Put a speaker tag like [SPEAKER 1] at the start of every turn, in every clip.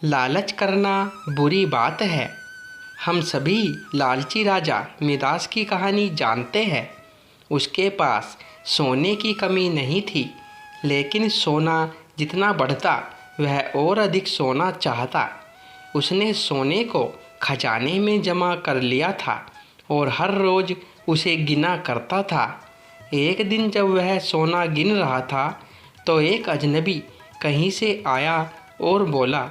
[SPEAKER 1] लालच करना बुरी बात है। हम सभी लालची राजा मिदास की कहानी जानते हैं। उसके पास सोने की कमी नहीं थी, लेकिन सोना जितना बढ़ता वह और अधिक सोना चाहता। उसने सोने को खजाने में जमा कर लिया था और हर रोज़ उसे गिना करता था। एक दिन जब वह सोना गिन रहा था तो एक अजनबी कहीं से आया और बोला,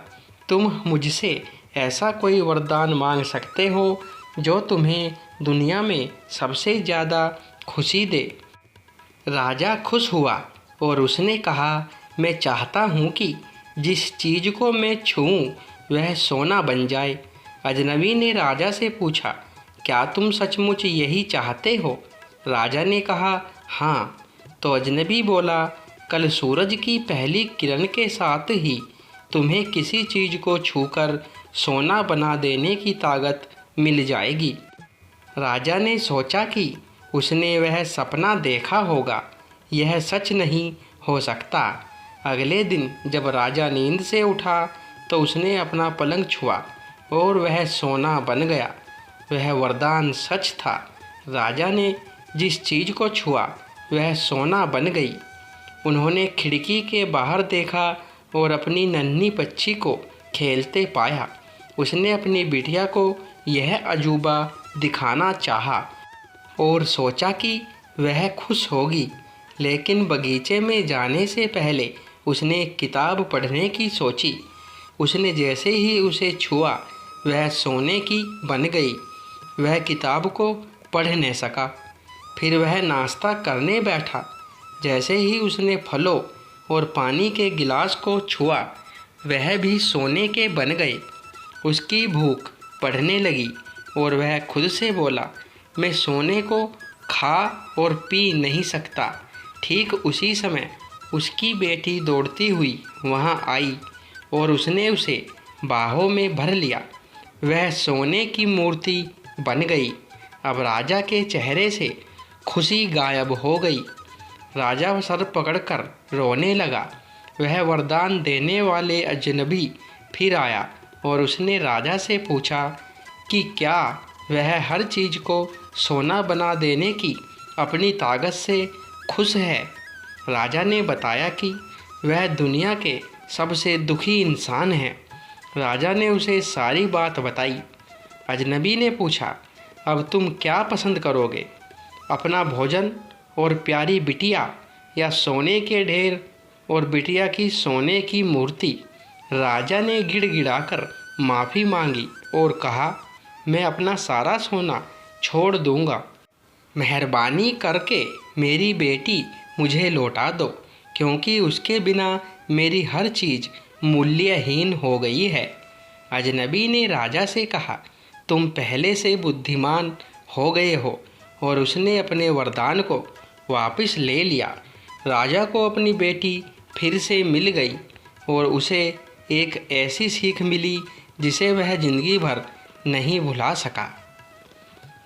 [SPEAKER 1] तुम मुझसे ऐसा कोई वरदान मांग सकते हो जो तुम्हें दुनिया में सबसे ज़्यादा खुशी दे। राजा खुश हुआ और उसने कहा, मैं चाहता हूँ कि जिस चीज़ को मैं छूऊं वह सोना बन जाए। अजनबी ने राजा से पूछा, क्या तुम सचमुच यही चाहते हो? राजा ने कहा, हाँ। तो अजनबी बोला, कल सूरज की पहली किरण के साथ ही तुम्हें किसी चीज़ को छूकर सोना बना देने की ताकत मिल जाएगी। राजा ने सोचा कि उसने वह सपना देखा होगा, यह सच नहीं हो सकता। अगले दिन जब राजा नींद से उठा तो उसने अपना पलंग छुआ और वह सोना बन गया। वह वरदान सच था। राजा ने जिस चीज़ को छुआ वह सोना बन गई। उन्होंने खिड़की के बाहर देखा और अपनी नन्ही पक्षी को खेलते पाया। उसने अपनी बिटिया को यह अजूबा दिखाना चाहा और सोचा कि वह खुश होगी, लेकिन बगीचे में जाने से पहले उसने एक किताब पढ़ने की सोची। उसने जैसे ही उसे छुआ वह सोने की बन गई। वह किताब को पढ़ न सका। फिर वह नाश्ता करने बैठा। जैसे ही उसने फलों और पानी के गिलास को छुआ वह भी सोने के बन गए। उसकी भूख बढ़ने लगी और वह खुद से बोला, मैं सोने को खा और पी नहीं सकता। ठीक उसी समय उसकी बेटी दौड़ती हुई वहाँ आई और उसने उसे बाहों में भर लिया। वह सोने की मूर्ति बन गई। अब राजा के चेहरे से खुशी गायब हो गई। राजा सर पकड़कर रोने लगा। वह वरदान देने वाले अजनबी फिर आया और उसने राजा से पूछा कि क्या वह हर चीज़ को सोना बना देने की अपनी ताकत से खुश है। राजा ने बताया कि वह दुनिया के सबसे दुखी इंसान है। राजा ने उसे सारी बात बताई। अजनबी ने पूछा, अब तुम क्या पसंद करोगे, अपना भोजन और प्यारी बिटिया या सोने के ढेर और बिटिया की सोने की मूर्ति? राजा ने गिड़गिड़ाकर माफ़ी मांगी और कहा, मैं अपना सारा सोना छोड़ दूंगा। मेहरबानी करके मेरी बेटी मुझे लौटा दो, क्योंकि उसके बिना मेरी हर चीज़ मूल्यहीन हो गई है। अजनबी ने राजा से कहा, तुम पहले से बुद्धिमान हो गए हो। और उसने अपने वरदान को वापस ले लिया। राजा को अपनी बेटी फिर से मिल गई और उसे एक ऐसी सीख मिली जिसे वह ज़िंदगी भर नहीं भुला सका।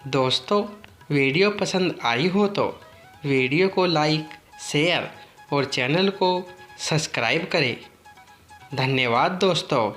[SPEAKER 1] दोस्तों, वीडियो पसंद आई हो तो वीडियो को लाइक, शेयर और चैनल को सब्सक्राइब करें। धन्यवाद दोस्तों।